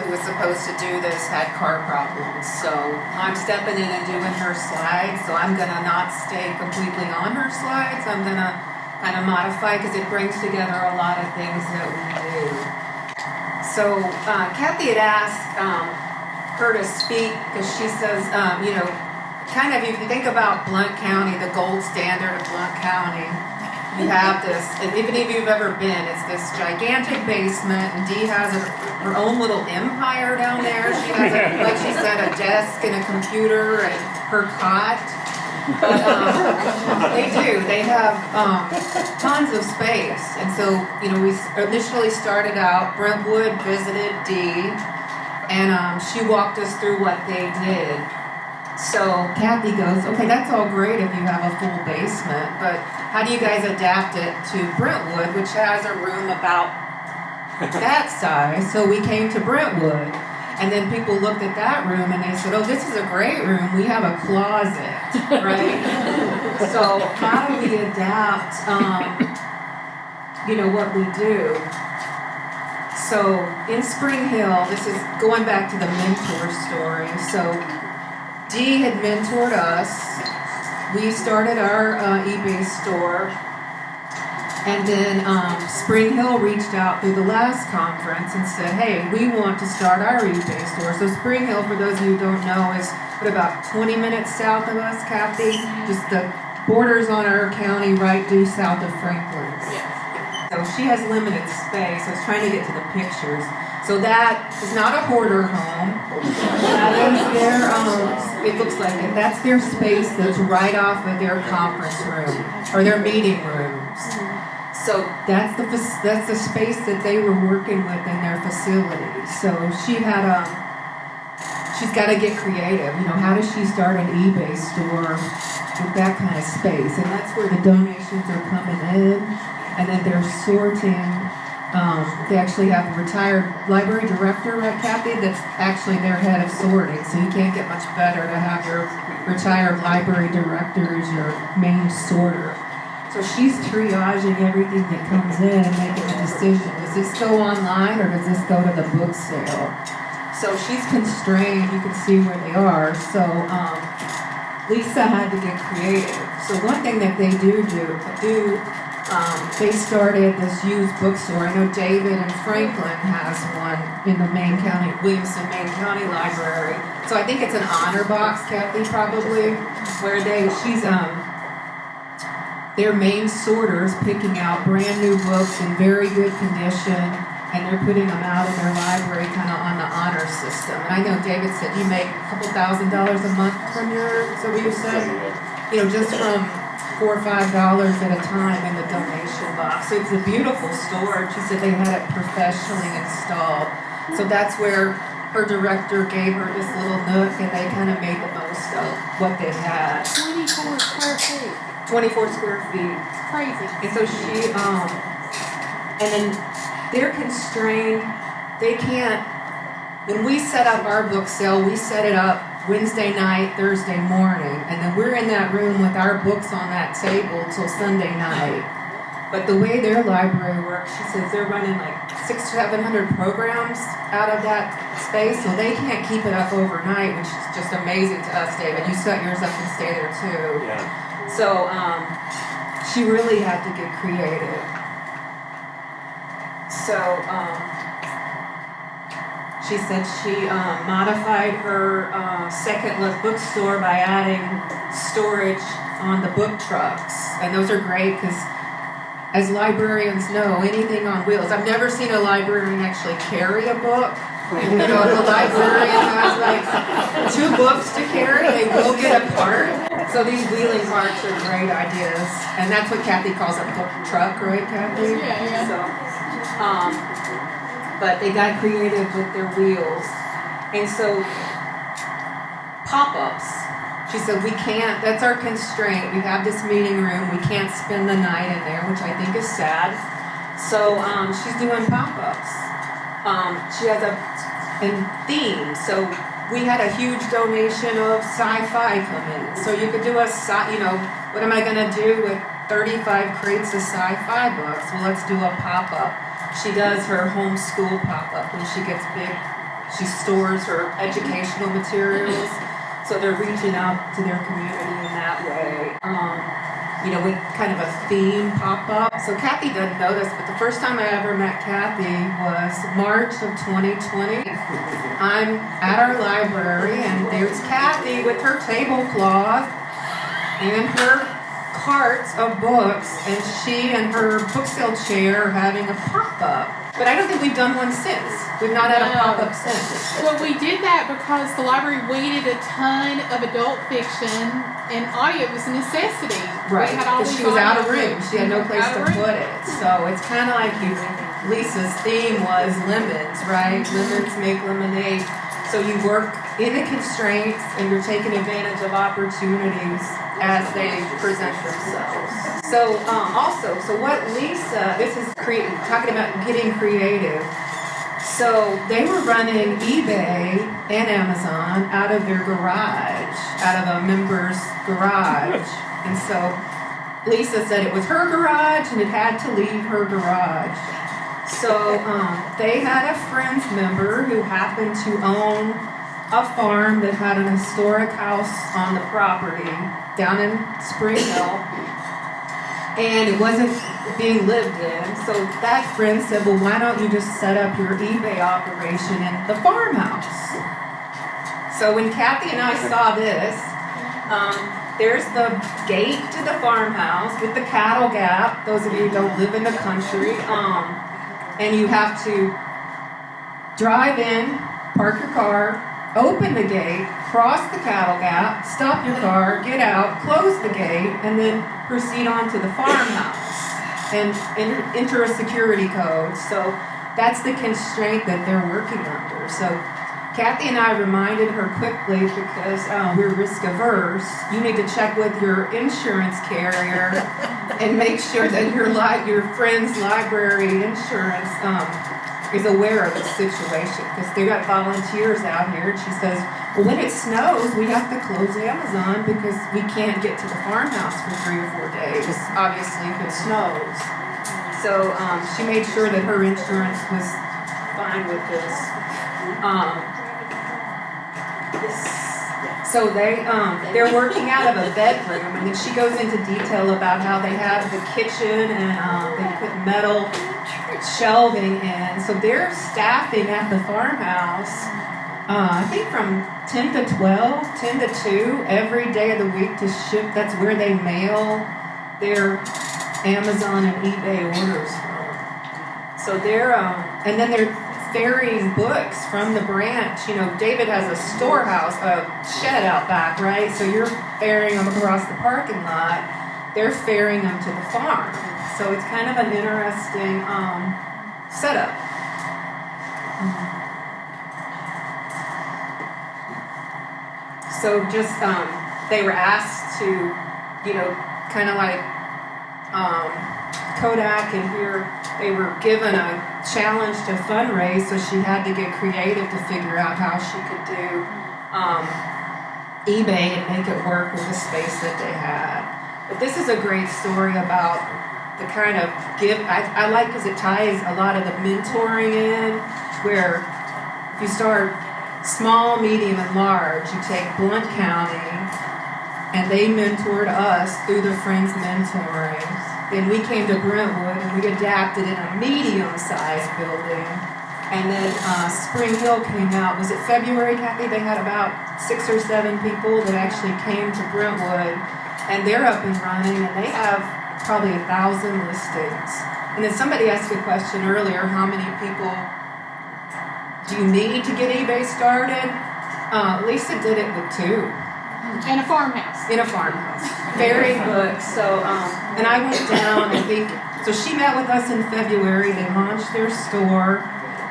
who was supposed to do this had car problems. So I'm stepping in and doing her slides. So I'm going to not stay completely on her slides. I'm going to kind of modify because it brings together a lot of things that we do. So Kathy had asked her to speak because she says, kind of if you think about Blount County, the gold standard of Blount County, you have this, if any of you have ever been, it's this gigantic basement, and Dee has her own little empire down there. She has, like she said, a desk and a computer and her cot. But they do. They have tons of space. And so, we initially started out, Brentwood visited Dee, and she walked us through what they did. So Kathy goes, okay, that's all great if you have a full basement, but how do you guys adapt it to Brentwood, which has a room about that size? So we came to Brentwood, and then people looked at that room and they said, oh, this is a great room. We have a closet, right? So how do we adapt, what we do? So in Spring Hill, this is going back to the mentor story. So Dee had mentored us. We started our eBay store, and then Spring Hill reached out through the last conference and said, hey, we want to start our eBay store. So Spring Hill, for those of you who don't know, is about 20 minutes south of us, Kathy? Just the borders on our county right due south of Franklin. So she has limited space. I was trying to get to the pictures. So that is not a hoarder home. That is their, it looks like it. That's their space that's right off of their conference room or their meeting rooms. So that's the space that they were working with in their facility. So she had she's got to get creative. How does she start an eBay store with that kind of space? And that's where the donations are coming in, and then they're sorting. They actually have a retired library director, right, Kathy? That's actually their head of sorting. So you can't get much better to have your retired library director as your main sorter. So she's triaging everything that comes in and making a decision. Does this go online or does this go to the book sale? So she's constrained. You can see where they are. So Lisa had to get creative. So one thing that they do, they started this used bookstore. I know David and Franklin has one in the Williamson, Maine County Library. So I think it's an honor box, Kathy, probably, where she's their main sorters picking out brand new books in very good condition, and they're putting them out in their library kind of on the honor system. And I know David said you make a couple $1,000s a month from is that what you said? Just from $4 or $5 at a time in the donation box. It's a beautiful store. She said they had it professionally installed. So that's where her director gave her this little nook, and they kind of made the most of what they had. 24 square feet. 24 square feet. Crazy. And so she, and then they're constrained. They can't, when we set up our book sale, we set it up Wednesday night, Thursday morning, and then we're in that room with our books on that table till Sunday night. But the way their library works, she says they're running like 600-700 programs out of that space, so they can't keep it up overnight, which is just amazing to us, David. You set yours up and stay there too. Yeah. So she really had to get creative. So she said she modified her second look bookstore by adding storage on the book trucks. And those are great because, as librarians know, anything on wheels. I've never seen a librarian actually carry a book. If the librarian has like 2 books to carry, they will get apart. So these wheeling carts are great ideas. And that's what Kathy calls a book truck, right, Kathy? Yeah. So, but they got creative with their wheels. And so, pop-ups. She said, we can't, that's our constraint. We have this meeting room. We can't spend the night in there, which I think is sad. So, she's doing pop-ups. She has a theme. So, we had a huge donation of sci-fi come in. So, you could do what am I going to do with 35 crates of sci-fi books? Well, let's do a pop-up. She does her homeschool pop-up when she gets big She stores her educational materials, so they're reaching out to their community in that way. With kind of a theme pop up. So Kathy doesn't know this, but the first time I ever met Kathy was March of 2020. I'm at our library, and there's Kathy with her tablecloth and her carts of books, and she and her book sale chair are having a pop-up. But I don't think we've done one since. We've not had a pop-up since. Well, we did that because the library needed a ton of adult fiction, and audio was a necessity. Right, because she was out of room. She had no place to room. put it. So it's kind of like Lisa's theme was lemons, right? Lemons make lemonade. So you work in the constraints, and you're taking advantage of opportunities as they present themselves. So what Lisa, this is talking about getting creative. So they were running eBay and Amazon out of their garage, out of a member's garage. And so Lisa said it was her garage and it had to leave her garage. So they had a Friends member who happened to own a farm that had an historic house on the property down in Spring Hill, and it wasn't being lived in. So that friend said, well, why don't you just set up your eBay operation in the farmhouse? So when Kathy and I saw this, there's the gate to the farmhouse with the cattle gap, those of you who don't live in the country, and you have to drive in, park your car, open the gate, cross the cattle gap, stop your car, get out, close the gate, and then proceed on to the farmhouse and enter a security code. So that's the constraint that they're working under. So Kathy and I reminded her quickly, because we're risk averse, you need to check with your insurance carrier and make sure that your friend's library insurance is aware of the situation, because they got volunteers out here. And she says, well, when it snows, we have to close Amazon because we can't get to the farmhouse for 3 or 4 days, obviously, if it snows. So she made sure that her insurance was fine with this. So they're working out of a bedroom, and then she goes into detail about how they have the kitchen and they put metal shelving in. So they're staffing at the farmhouse, I think from 10 to 12, 10 to 2 every day of the week to ship. That's where they mail their Amazon and eBay orders from. So they're, and then they're ferrying books from the branch. David has a storehouse, a shed out back, right? So you're ferrying them across the parking lot. They're ferrying them to the farm. So it's kind of an interesting setup. So just, they were asked to, kind of like Kodak, and here they were given a challenge to fundraise, so she had to get creative to figure out how she could do eBay and make it work with the space that they had. But this is a great story about the kind of gift. I like, because it ties a lot of the mentoring in, where if you start small, medium, and large, you take Blount County, and they mentored us through the Friends mentoring. Then we came to Brentwood, and we adapted in a medium-sized building. And then Spring Hill came out. Was it February, Kathy? They had about 6 or 7 people that actually came to Brentwood, and they're up and running, and they have probably 1,000 listings. And then somebody asked a question earlier, how many people do you need to get eBay started? Lisa did it with 2. In a farmhouse. In a farmhouse. Very good. So, and I went down, I think, so she met with us in February. They launched their store.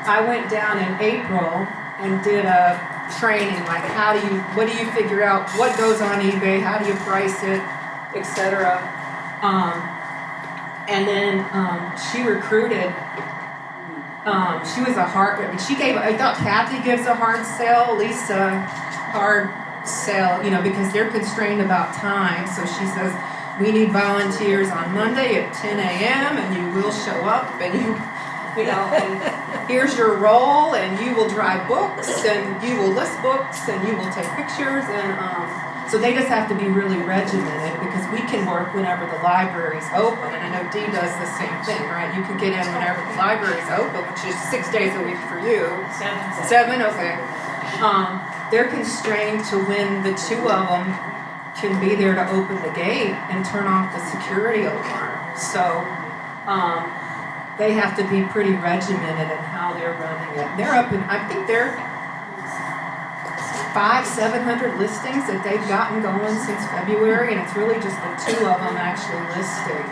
I went down in April and did a training, like what do you figure out, what goes on eBay, how do you price it, etc. And then she recruited. She was I thought Kathy gives a hard sell, Lisa hard sell, because they're constrained about time. So she says, we need volunteers on Monday at 10 a.m. and you will show up, and you know, and here's your role, and you will drive books, and you will list books, and you will take pictures, and so they just have to be really regimented because we can work whenever the library's open, and I know Dee does the same thing, right? You can get in whenever the library's open, which is 6 days a week for you. Seven, okay. They're constrained to when the two of them can be there to open the gate and turn off the security alarm. So they have to be pretty regimented in how they're running it. They're up in, I think they're 500-700 listings that they've gotten going since February, and it's really just the two of them actually listing.